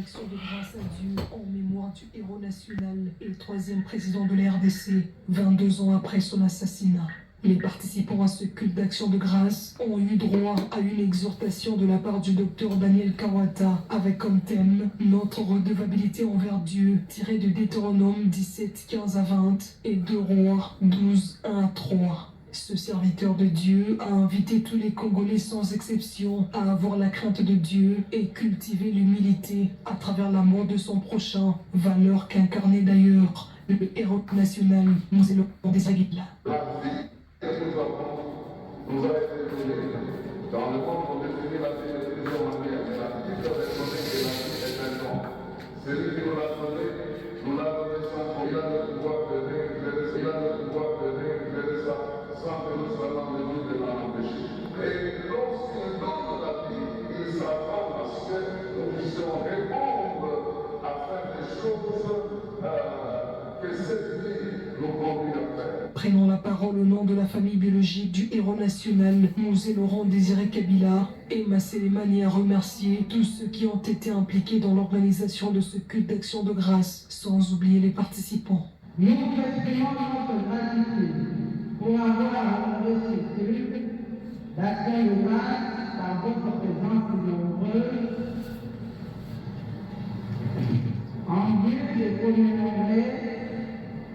d'action de grâce à Dieu en mémoire du héros national et le troisième président de la RDC, 22 ans après son assassinat. Les participants à ce culte d'action de grâce ont eu droit à une exhortation de la part du docteur Daniel Kawata avec comme thème « Notre redevabilité envers Dieu » tiré de Deutéronome 17, 15 à 20 et 2 Rois 12, 1 à 3. Ce serviteur de Dieu a invité tous les Congolais sans exception à avoir la crainte de Dieu et cultiver l'humilité à travers l'amour de son prochain, valeur qu'incarnait d'ailleurs le héros national Mzee Laurent. Nous a été donné dans le monde pour définir la télévision mondiale, mais la titre des données de la vie est maintenant. Celui qui nous l'a donné sans qu'il a le pouvoir de rééclairer ça, sans que nous soyons en mesure de l'en empêcher. Et lorsqu'il donne la vie, il s'attend à ce que nous puissions répondre à faire des choses que cette vie nous conduit à faire. Prenant la parole au nom de la famille biologique du héros national, Mzee Laurent Désiré Kabila, Emma Selemani a remercié tous ceux qui ont été impliqués dans l'organisation de ce culte d'action de grâce, sans oublier les participants. Nous exprimons notre gratitude pour avoir honoré ce culte d'action de grâce par votre présence nombreuse, en vue de commémorer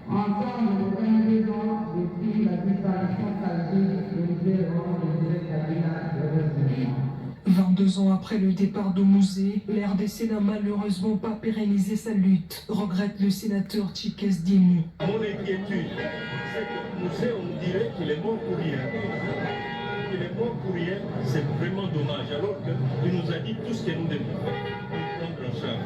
ensemble le 22 ans depuis la disparition tragique de Mzee Laurent Désiré Kabila de 22 ans après le départ de Mzee, la RDC n'a malheureusement pas pérennisé sa lutte, regrette le sénateur Chikes Diemou. Mon inquiétude, c'est que Mzee, on dirait qu'il est mort pour rien. Il est mort pour rien, c'est vraiment dommage, alors qu'il nous a dit tout ce que nous devons faire, prendre en charge.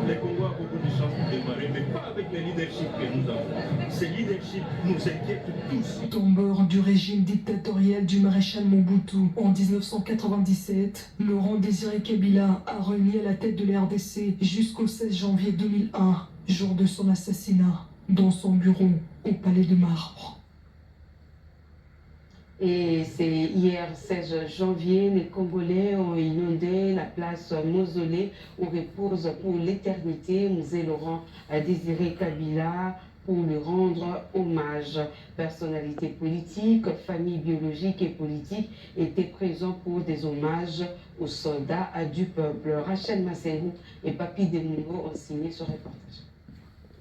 Les Congos ont beaucoup de chance pour démarrer, mais pas avec le leadership que nous avons. Ce leadership nous inquiète tous. Tombeur du régime dictatorial du maréchal Mobutu en 1997, Laurent Désiré Kabila a remis à la tête de la RDC jusqu'au 16 janvier 2001, jour de son assassinat, dans son bureau au Palais de Marbre. Et c'est hier 16 janvier, les Congolais ont inondé la place Mausolée où repose pour l'éternité Mzee Laurent Désiré Kabila pour lui rendre hommage. Personnalités politiques, familles biologiques et politiques étaient présents pour des hommages aux soldats du peuple. Rachel Masserou et Papi Demungo ont signé ce reportage.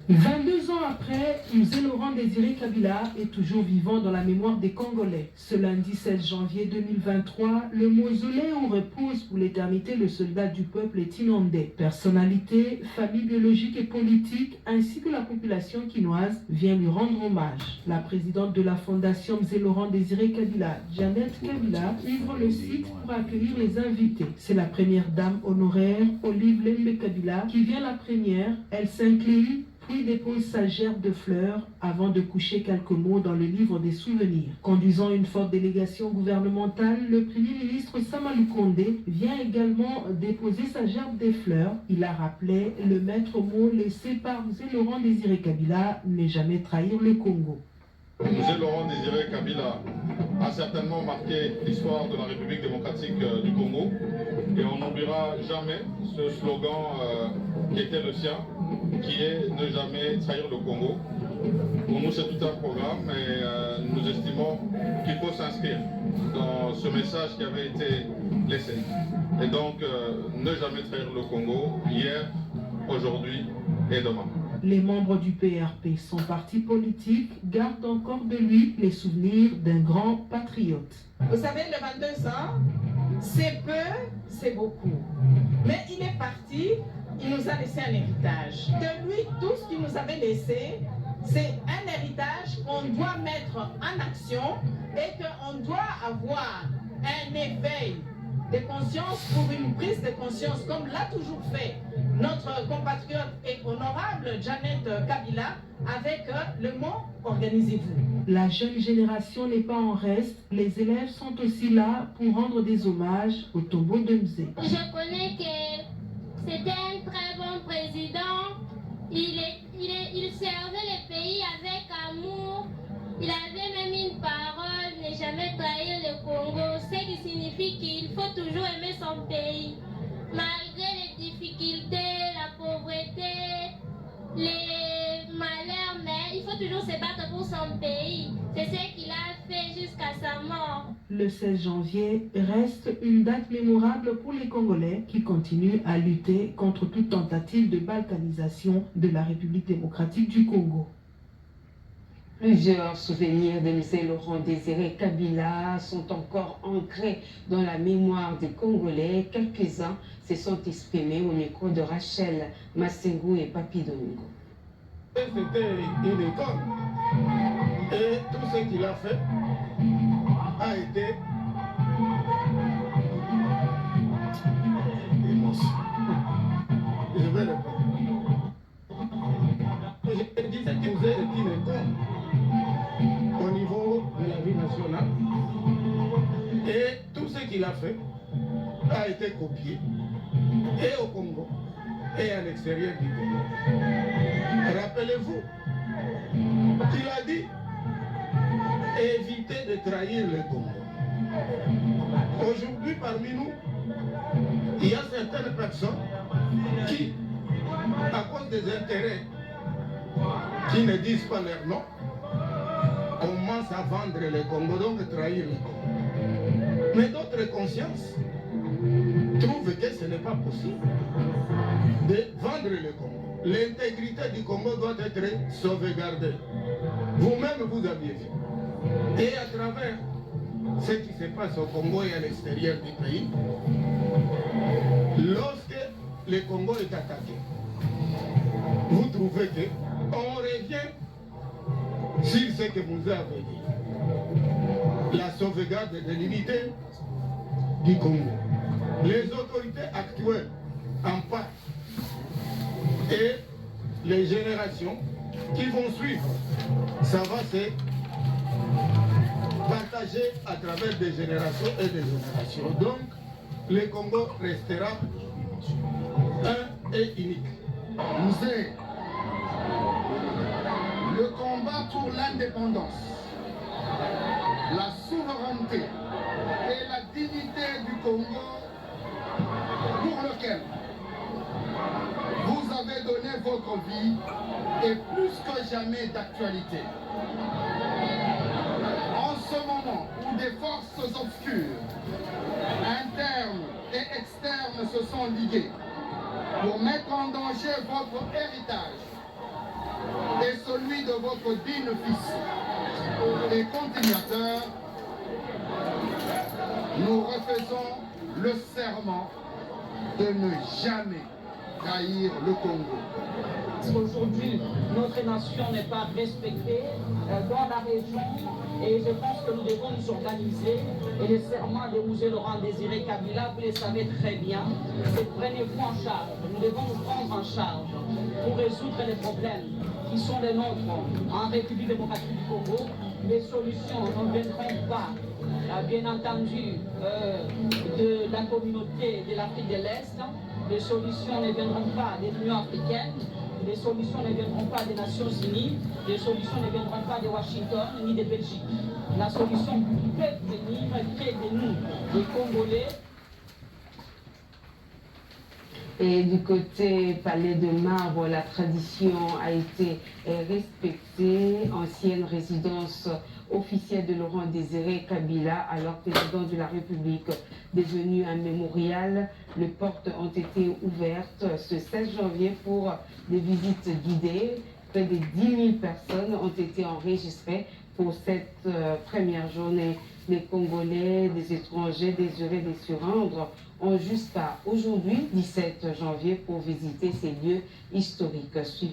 22 ans après, Mzee Laurent Désiré Kabila est toujours vivant dans la mémoire des Congolais. Ce lundi 16 janvier 2023, le mausolée où repose pour l'éternité le soldat du peuple est inondé. Personnalités, familles biologiques et politiques, ainsi que la population quinoise vient lui rendre hommage. La présidente de la fondation Mzee Laurent Désiré Kabila, Janet Kabila, ouvre le site pour accueillir les invités. C'est la première dame honoraire, Olive Lembe Kabila, qui vient la première. Elle s'incline puis dépose sa gerbe de fleurs avant de coucher quelques mots dans le livre des souvenirs. Conduisant une forte délégation gouvernementale, le Premier ministre Samalou Kondé vient également déposer sa gerbe des fleurs. Il a rappelé le maître mot laissé par Mzee Laurent Désiré Kabila, ne jamais trahir le Congo. Mzee Laurent Désiré Kabila a certainement marqué l'histoire de la République démocratique du Congo et on n'oubliera jamais ce slogan qui était le sien, qui est « Ne jamais trahir le Congo ». Pour nous, c'est tout un programme et nous estimons qu'il faut s'inscrire dans ce message qui avait été laissé. Et donc, ne jamais trahir le Congo, hier, aujourd'hui et demain. Les membres du PRP, son parti politique, gardent encore de lui les souvenirs d'un grand patriote. Vous savez, le 22 ans, c'est peu, c'est beaucoup. Mais il est parti, il nous a laissé un héritage. De lui, tout ce qu'il nous avait laissé, c'est un héritage qu'on doit mettre en action et qu'on doit avoir un éveil de conscience pour une prise de conscience, comme l'a toujours fait notre compatriote et honorable Janet Kabila avec le mot « Organisez-vous ». La jeune génération n'est pas en reste. Les élèves sont aussi là pour rendre des hommages au tombeau de Mzee. Je connais que c'était un très bon président. Il servait le pays avec amour. Il avait même une parole, ne jamais trahir le Congo, ce qui signifie qu'il faut toujours aimer son pays. Malgré les difficultés, pays. C'est ce qu'il a fait jusqu'à sa mort. Le 16 janvier reste une date mémorable pour les Congolais qui continuent à lutter contre toute tentative de balkanisation de la République démocratique du Congo. Plusieurs souvenirs de M. Laurent Désiré Kabila sont encore ancrés dans la mémoire des Congolais. Quelques-uns se sont exprimés au micro de Rachel Massengou et Papi Dongo. C'était une école et tout ce qu'il a fait a été immense. Je vais répondre. J'ai dit que vous êtes une école au niveau de la vie nationale et tout ce qu'il a fait a été copié et au Congo et à l'extérieur du Congo. Rappelez-vous qu'il a dit évitez de trahir le Congo. Aujourd'hui, parmi nous, il y a certaines personnes qui, à cause des intérêts qui ne disent pas leur nom, commencent à vendre le Congo, donc trahir le Congo. Mais d'autres consciences trouvent que ce n'est pas possible de vendre le Congo. L'intégrité du Congo doit être sauvegardée. Vous-même, vous aviez vu. Et à travers ce qui se passe au Congo et à l'extérieur du pays, lorsque le Congo est attaqué, vous trouvez qu'on revient sur ce que vous avez dit. La sauvegarde de l'unité du Congo. Les autorités actuelles en parlent. Et les générations qui vont suivre, ça va se partager à travers des générations et des générations. Donc, le Congo restera un et unique. Musée, le combat pour l'indépendance, la souveraineté et la dignité du Congo, pour lequel vous avez donné votre vie, est plus que jamais d'actualité. En ce moment où des forces obscures, internes et externes, se sont liguées pour mettre en danger votre héritage et celui de votre digne fils et continuateur, nous refaisons le serment de ne jamais trahir le Congo. Aujourd'hui, notre nation n'est pas respectée dans la région et je pense que nous devons nous organiser. Et le serment de M. Laurent Désiré Kabila, vous le savez très bien, c'est prenez-vous en charge. Nous devons nous prendre en charge pour résoudre les problèmes qui sont les nôtres en République démocratique du Congo. Les solutions ne viendront pas, bien entendu, de la communauté de l'Afrique de l'Est. Les solutions ne viendront pas de l'Union africaine, les solutions ne viendront pas des Nations Unies, les solutions ne viendront pas de Washington ni de Belgique. La solution peut venir que de nous, les Congolais. Et du côté Palais de Marbre, la tradition a été respectée. Ancienne résidence officielle de Laurent Désiré Kabila, alors président de la République, devenu un mémorial. Les portes ont été ouvertes ce 16 janvier pour des visites guidées. Près de 10 000 personnes ont été enregistrées pour cette première journée. Les Congolais, des étrangers désirés de se rendre ont jusqu'à aujourd'hui, 17 janvier, pour visiter ces lieux historiques. Suivez.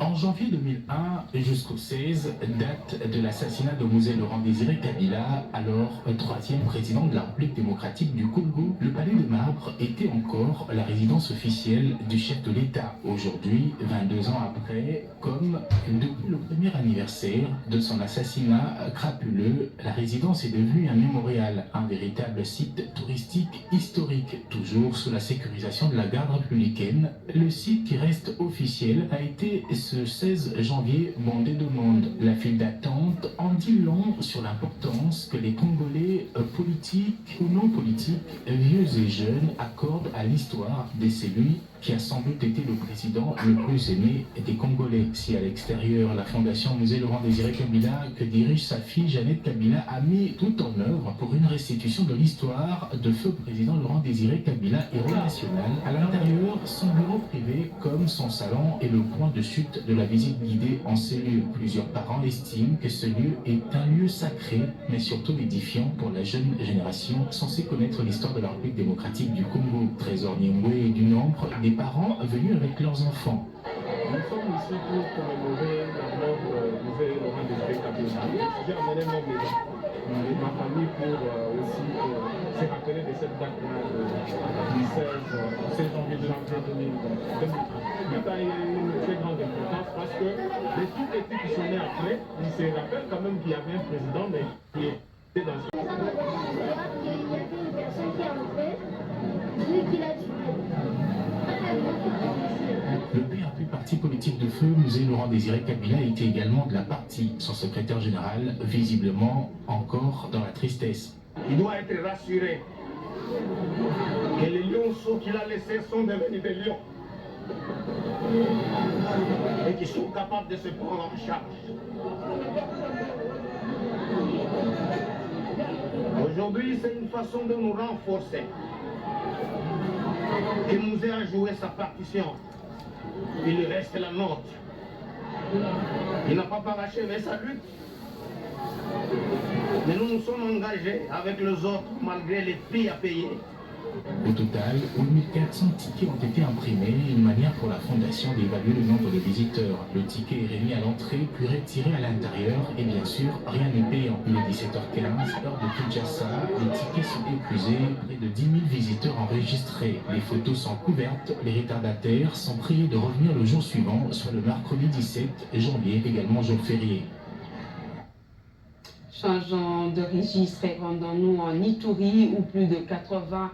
En janvier 2001 jusqu'au 16, date de l'assassinat de M. Laurent Désiré Kabila, alors troisième président de la République démocratique du Congo, le Palais de Marbre était encore la résidence officielle du chef de l'État. Aujourd'hui, 22 ans après, comme depuis le premier anniversaire de son assassinat crapuleux, la résidence est devenue un mémorial, un véritable site touristique historique, toujours sous la sécurisation de la garde républicaine. Le site qui reste reste officiel a été ce 16 janvier bondé de monde. La file d'attente en dit long sur l'importance que les Congolais, politiques ou non politiques, vieux et jeunes, accordent à l'histoire de celui qui a sans doute été le président le plus aimé des Congolais. Si à l'extérieur, la Fondation Musée Laurent Désiré Kabila, que dirige sa fille Jeannette Kabila, a mis tout en œuvre pour une restitution de l'histoire de feu président Laurent Désiré Kabila, héros national. À l'intérieur, son bureau privé comme son salon est le point de chute de la visite guidée en ces lieux. Plusieurs parents estiment que ce lieu est un lieu sacré, mais surtout édifiant pour la jeune génération censée connaître l'histoire de la République démocratique du Congo. Trésor Niemboué est du nombre des parents venus avec leurs enfants. Nous sommes ici pour commémorer la mort du musée Laurent Désiré Kabila. J'ai amené mon maison et ma famille pour aussi se rappeler de cette date-là du 16 janvier 2020. Maintenant, il y a une très grande importance parce que les tout petits qui sont nés après, ils se rappellent quand même qu'il y avait un président, mais qui était dans ce... Il y avait une personne qui a entré, celui qui l'a tué. Le PRP, parti politique de feu, musée Laurent Désiré Kabila, était également de la partie. Son secrétaire général, visiblement encore dans la tristesse. Il doit être rassuré que les lionceaux qu'il a laissés sont devenus des lions et qu'ils sont capables de se prendre en charge. Aujourd'hui, c'est une façon de nous renforcer. Le musée a joué sa partition. Il reste la nôtre. Il n'a pas parachevé sa lutte. Mais nous nous sommes engagés avec les autres malgré les prix à payer. Au total, 1400 tickets ont été imprimés, une manière pour la Fondation d'évaluer le nombre de visiteurs. Le ticket est remis à l'entrée, puis retiré à l'intérieur, et bien sûr, rien n'est payant. Il est 17h15, heure de Kinshasa, les tickets sont épuisés, près de 10 000 visiteurs enregistrés. Les photos sont couvertes, les retardataires sont priés de revenir le jour suivant, soit le mercredi 17 janvier, également jour férié. Changeons de registre et rendons-nous en Ituri où plus de 80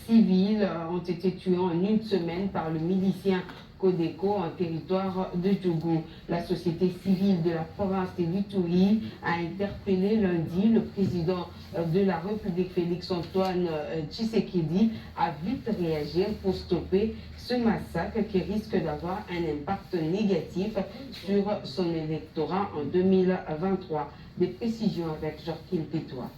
civils ont été tués en une semaine par le milicien Codeco en territoire de Djougou. La société civile de la province de l'Ituri a interpellé lundi le président de la République Félix-Antoine Tshisekedi à vite réagir pour stopper ce massacre qui risque d'avoir un impact négatif sur son électorat en 2023. Des précisions avec Joachim Pétois.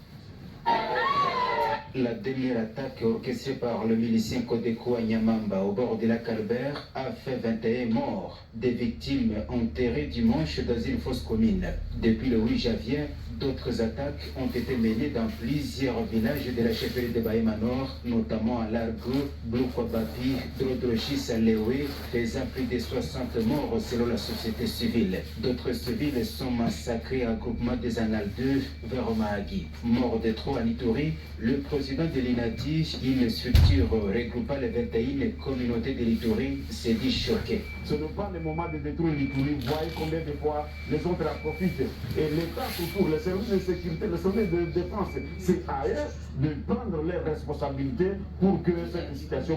La dernière attaque orchestrée par le milicien Codeco à Nyamamba au bord du lac Albert a fait 21 morts. Des victimes enterrées dimanche dans une fosse commune. Depuis le 8 janvier, d'autres attaques ont été menées dans plusieurs villages de la chefferie de Bahema Nord, notamment à Largo, Blukwabapi, Drodrochis à Lewe, faisant plus de 60 morts selon la société civile. D'autres civils sont massacrés à groupement des Annales 2 vers Mahagi. Mort de trop à Ituri, le président de l'INADI, une structure regroupant les 21 communautés de l'Ituri, s'est dit choqué. Ce n'est pas le moment de détruire l'Ituri. Vous voyez combien de fois les autres en profitent. Et l'État autour, les services de sécurité, les services de défense, c'est à eux de prendre leurs responsabilités pour que cette situation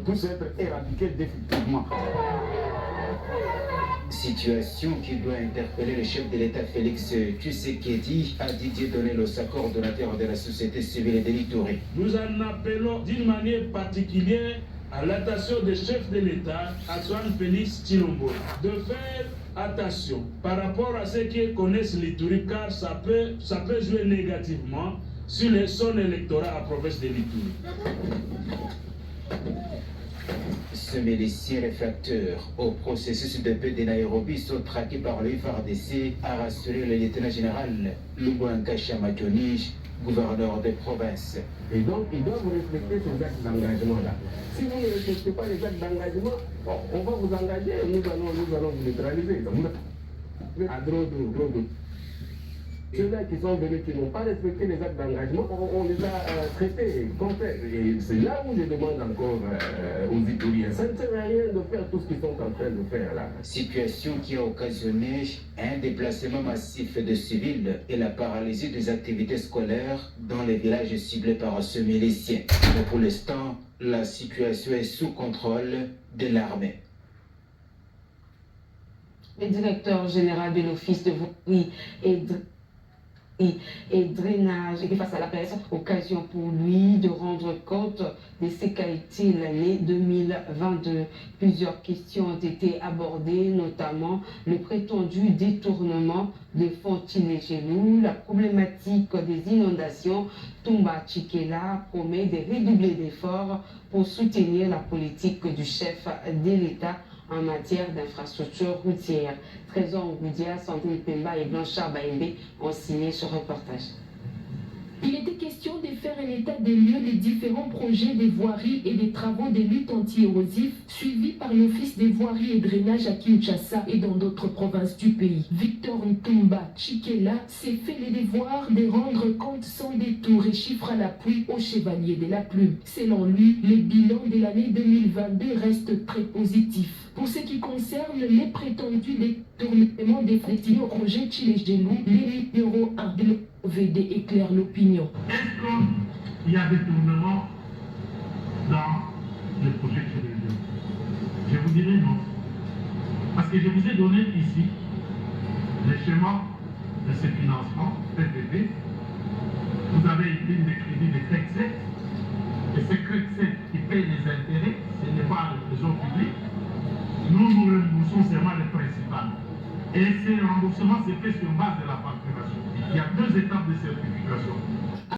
puisse être éradiquée définitivement. Situation qui doit interpeller le chef de l'État Félix Tshisekedi à Didier Donné-Losa, coordonnateur de la société civile et de l'Ituri. Nous en appelons d'une manière particulière à l'attention des chefs de l'État, Antoine Félix Tshilombo, de faire attention par rapport à ceux qui connaissent l'Ituri, car ça peut jouer négativement sur son électorat à la province de l'Ituri. Ce milicien réfracteur au processus de paix de Nairobi sont traqués par le FARDC, a rassuré le lieutenant général Lubwanka Chamadjoni, gouverneur de province. Et donc, ils doivent respecter ces actes d'engagement-là. Si vous ne respectez pas les actes d'engagement, on va vous engager et nous allons vous neutraliser. À Drodo. Ceux-là qui sont venus, qui n'ont pas respecté les actes d'engagement, on les a traités comme tel. Et c'est là où je demande encore aux Ituriens. Ça ne sert à rien de faire tout ce qu'ils sont en train de faire là. Situation qui a occasionné un déplacement massif de civils et la paralysie des activités scolaires dans les villages ciblés par ce milicien. Mais pour l'instant, la situation est sous contrôle de l'armée. Le directeur général de l'Office de voirie et drainage était face à la presse, occasion pour lui de rendre compte de ce qu'a été l'année 2022. Plusieurs questions ont été abordées, notamment le prétendu détournement des fonds Tilégelou, la problématique des inondations. Toumba Tchikela promet de redoubler d'efforts pour soutenir la politique du chef de l'État en matière d'infrastructures routières. Trésor Ngoudia, Sandrine Pemba et Blanchard Baïmbé ont signé ce reportage. Il était question de faire un état des lieux des différents projets des voiries et des travaux de lutte anti-érosif suivis par l'Office des voiries et drainage à Kinshasa et dans d'autres provinces du pays. Victor Ntumba Tchikela s'est fait le devoir de rendre compte sans détour et chiffres à l'appui au chevalier de la plume. Selon lui, le bilan de l'année 2022 reste très positif. Pour ce qui concerne les prétendus détournements des fonds destinés au projet Tilégelou, le numéro 1 de l'OVD éclaire l'opinion. Est-ce qu'il y a détournement dans le projet Tilégelou? Je vous dirai non. Parce que je vous ai donné ici le schéma de ce financement, PPP. Vous avez une ligne de crédit de CREC7. Et ce CREC7 qui paye les intérêts, ce n'est pas le trésor public. Nous remboursons seulement le principal. Et ce remboursement se fait sur base de la facturation. Il y a 2 étapes de certification.